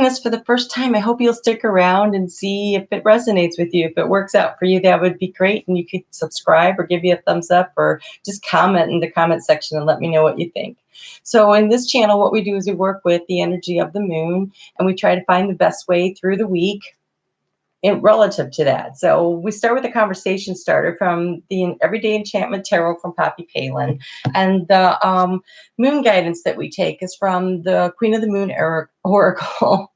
this for the first time, I hope you'll stick around and see if it resonates with you. If it works out for you, that would be great. And you could subscribe or give you a thumbs up or just comment in the comment section and let me know what you think. So in this channel, what we do is we work with the energy of the moon and we try to find the best way through the week relative to that. So we start with a conversation starter from the Everyday Enchantment Tarot from Poppy Palin. And the moon guidance that we take is from the Queen of the Moon Oracle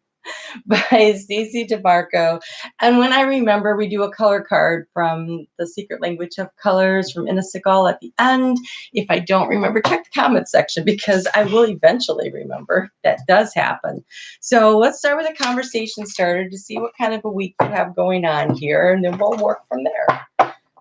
by Stacey DeMarco. And when I remember, we do a color card from the Secret Language of Colors from Ina Segal at the end. If I don't remember, check the comment section because I will eventually remember. That does happen. So let's start with a conversation starter to see what kind of a week you have going on here, and then we'll work from there.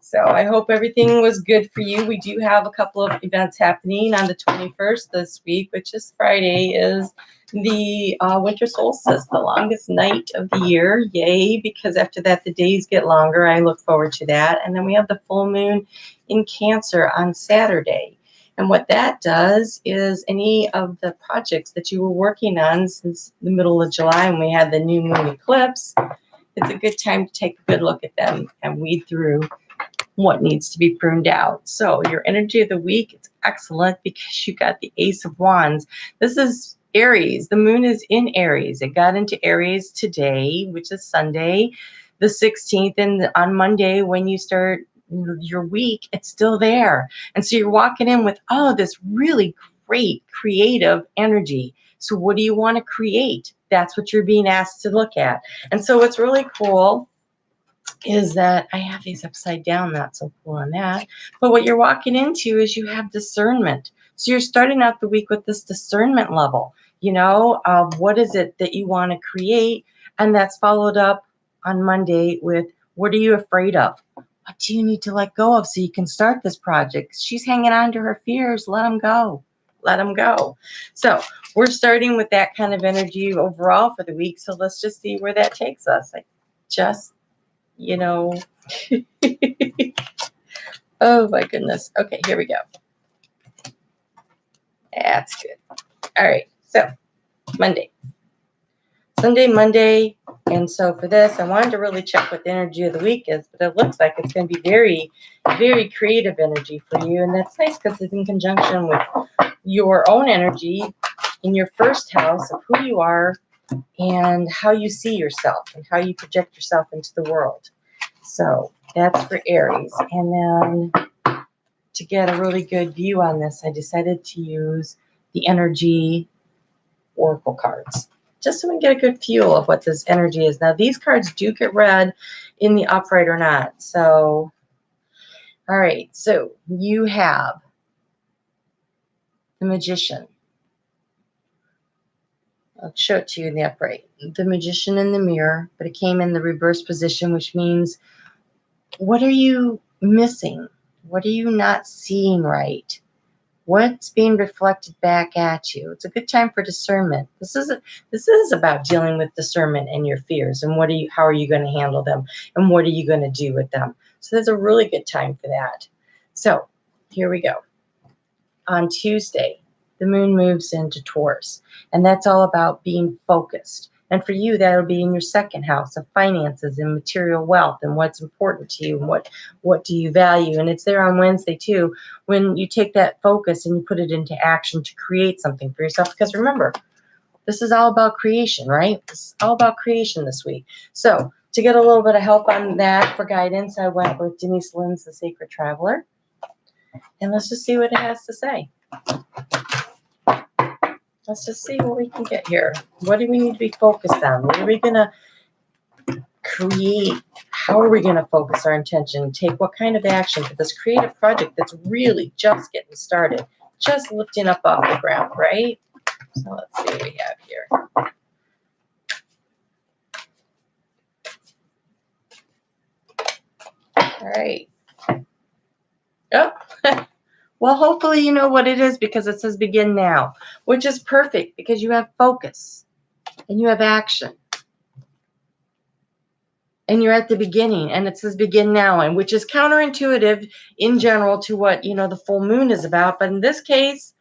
So I hope everything was good for you. We do have a couple of events happening on the 21st this week, which is Friday, is the winter solstice, the longest night of the year. Yay, because after that, the days get longer. I look forward to that. And then we have the full moon in Cancer on Saturday. And what that does is any of the projects that you were working on since the middle of July when we had the new moon eclipse, it's a good time to take a good look at them and weed through what needs to be pruned out. So your energy of the week is excellent because you got the Ace of Wands. This is Aries. The moon is in Aries. It got into Aries today, which is Sunday, the 16th. And on Monday, when you start your week, it's still there. And so you're walking in with, oh, this really great creative energy. So what do you want to create? That's what you're being asked to look at. And so what's really cool is that I have these upside down, not so cool on that. But what you're walking into is you have discernment. So you're starting out the week with this discernment level, what is it that you want to create? And that's followed up on Monday with, what are you afraid of? What do you need to let go of so you can start this project? She's hanging on to her fears. Let them go. Let them go. So we're starting with that kind of energy overall for the week. So let's just see where that takes us. Oh my goodness. Okay, here we go. That's good. All right, so Sunday, Monday. And so for this, I wanted to really check what the energy of the week is, but it looks like it's going to be very, very creative energy for you. And that's nice because it's in conjunction with your own energy in your first house of who you are and how you see yourself and how you project yourself into the world. So that's for Aries. And then to get a really good view on this, I decided to use the energy oracle cards, just so we can get a good feel of what this energy is. Now, these cards do get read in the upright or not. So, all right. So you have the Magician. I'll show it to you in the upright. The Magician in the mirror, but it came in the reverse position, which means, what are you missing? What are you not seeing right? What's being reflected back at you? It's a good time for discernment. This is about dealing with discernment and your fears and how are you going to handle them and what are you going to do with them? So there's a really good time for that. So here we go. On Tuesday, the moon moves into Taurus, and that's all about being focused. And for you, that'll be in your second house of finances and material wealth and what's important to you and what do you value. And it's there on Wednesday too, when you take that focus and you put it into action to create something for yourself. Because remember, this is all about creation, right? It's all about creation this week. So to get a little bit of help on that for guidance, I went with Denise Lynn's The Sacred Traveler. And let's just see what it has to say. Let's just see what we can get here. What do we need to be focused on? What are we going to create? How are we going to focus our intention? Take what kind of action for this creative project that's really just getting started, just lifting up off the ground, right? So let's see what we have here. All right. Oh. Well, hopefully you know what it is because it says begin now, which is perfect because you have focus and you have action. And you're at the beginning and it says begin now, and which is counterintuitive in general to what, the full moon is about. But in this case,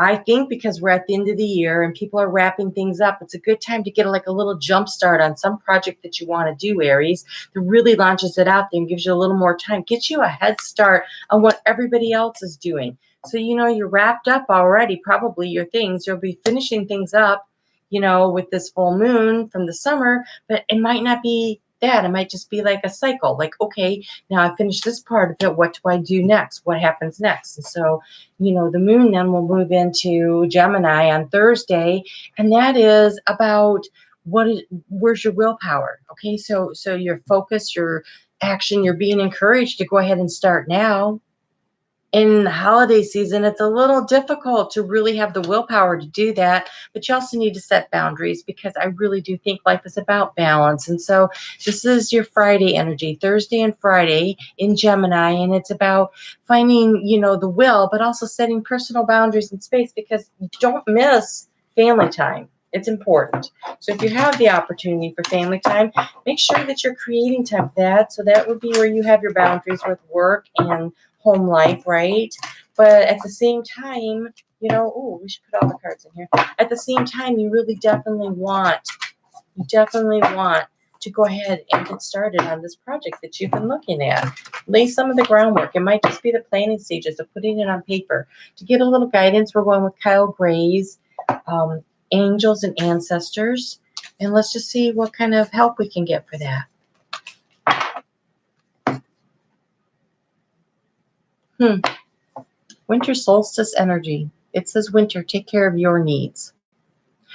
I think because we're at the end of the year and people are wrapping things up, it's a good time to get like a little jump start on some project that you want to do, Aries, that really launches it out there and gives you a little more time, gets you a head start on what everybody else is doing. So, you're wrapped up already, probably your things. You'll be finishing things up, with this full moon from the summer, but it might not be that. It might just be like a cycle. Like, okay, now I finished this part of it. What do I do next? What happens next? And so, the moon then will move into Gemini on Thursday, and that is about where's your willpower? Okay, so your focus, your action, you're being encouraged to go ahead and start now. In the holiday season, it's a little difficult to really have the willpower to do that, but you also need to set boundaries because I really do think life is about balance. And so this is your Friday energy, Thursday and Friday in Gemini, and it's about finding, the will, but also setting personal boundaries in space because you don't miss family time. It's important. So if you have the opportunity for family time, make sure that you're creating time for that. So that would be where you have your boundaries with work and home life, right? But at the same time, we should put all the cards in here. At the same time, you definitely want to go ahead and get started on this project that you've been looking at. Lay some of the groundwork. It might just be the planning stages of putting it on paper. To get a little guidance, we're going with Kyle Gray's Angels and Ancestors. And let's just see what kind of help we can get for that. Winter solstice energy. It says winter, take care of your needs.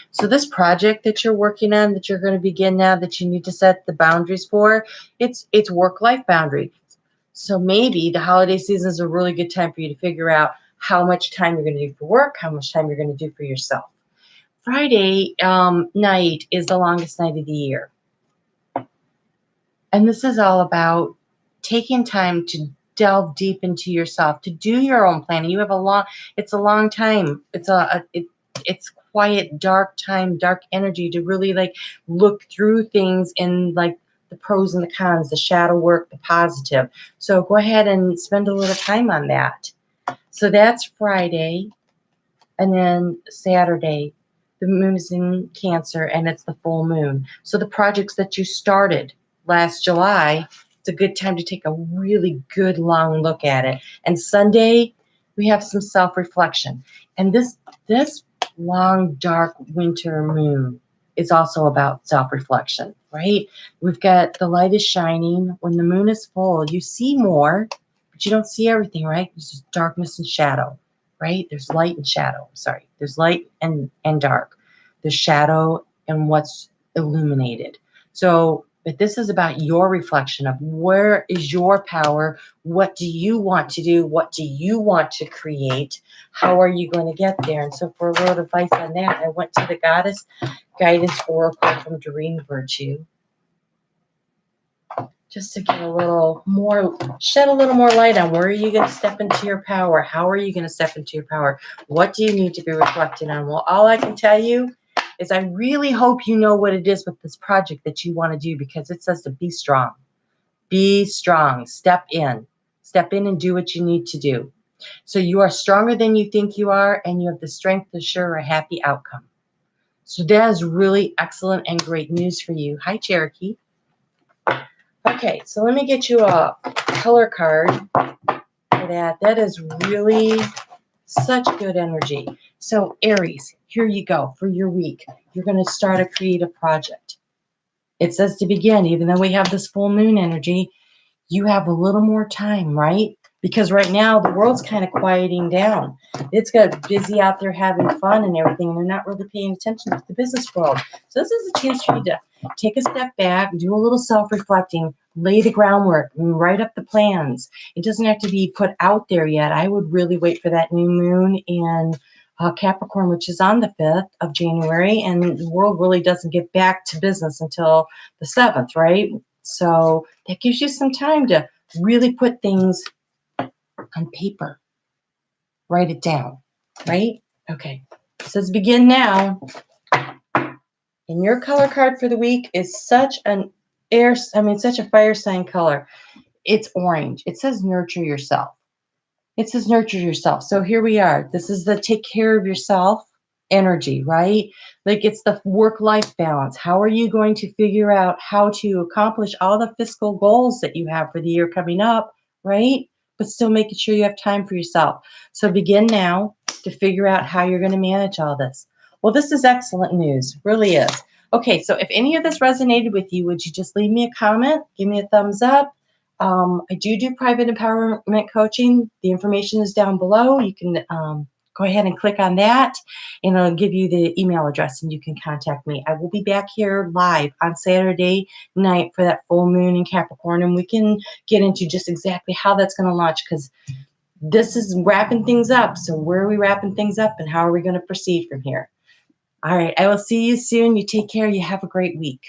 So this project that you're working on, that you're going to begin now, that you need to set the boundaries for, it's work-life boundary. So maybe the holiday season is a really good time for you to figure out how much time you're going to do for work, how much time you're going to do for yourself. Friday night is the longest night of the year. And this is all about taking time to delve deep into yourself, to do your own planning. It's a long time. It's quiet, dark time, dark energy to really like look through things in like the pros and the cons, the shadow work, the positive. So go ahead and spend a little time on that. So that's Friday. And then Saturday, the moon is in Cancer and it's the full moon. So the projects that you started last July, it's a good time to take a really good long look at it. And Sunday, we have some self-reflection. And this long, dark winter moon is also about self-reflection, right? We've got the light is shining. When the moon is full, you see more, but you don't see everything, right? There's just darkness and shadow, right? There's light and shadow. Sorry. There's light and dark. There's shadow and what's illuminated. So, but this is about your reflection of where is your power? What do you want to do? What do you want to create? How are you going to get there? And so for a little advice on that, I went to the Goddess Guidance Oracle from Doreen Virtue, just to get shed a little more light on where are you going to step into your power? How are you going to step into your power? What do you need to be reflecting on? Well, all I can tell you is I really hope you know what it is with this project that you want to do, because it says to be strong. Be strong. Step in and do what you need to do. So you are stronger than you think you are, and you have the strength to assure a happy outcome. So that is really excellent and great news for you. Hi, Cherokee. Okay, so let me get you a color card for that. That is really such good energy. So Aries, here you go for your week. You're going to start a creative project. It says to begin, even though we have this full moon energy, you have a little more time, right? Because right now the world's kind of quieting down. It's got busy out there having fun and everything, and they're not really paying attention to the business world. So this is a chance for you to take a step back, do a little self-reflecting, lay the groundwork, and write up the plans. It doesn't have to be put out there yet. I would really wait for that new moon in Capricorn, which is on the 5th of January, and the world really doesn't get back to business until the 7th, right? So that gives you some time to really put things on paper. Write it down, right? Okay. It says begin now. And your color card for the week is such a fire sign color. It's orange. It says nurture yourself. It says nurture yourself. So here we are. This is the take care of yourself energy, right? Like it's the work-life balance. How are you going to figure out how to accomplish all the fiscal goals that you have for the year coming up, right? But still making sure you have time for yourself. So begin now to figure out how you're going to manage all this. Well, this is excellent news, really is. Okay, so if any of this resonated with you, would you just leave me a comment, give me a thumbs up? I do private empowerment coaching. The information is down below. You can go ahead and click on that, and I'll give you the email address, and you can contact me. I will be back here live on Saturday night for that full moon in Capricorn, and we can get into just exactly how that's going to launch, because this is wrapping things up. So where are we wrapping things up, and how are we going to proceed from here? All right, I will see you soon. You take care. You have a great week.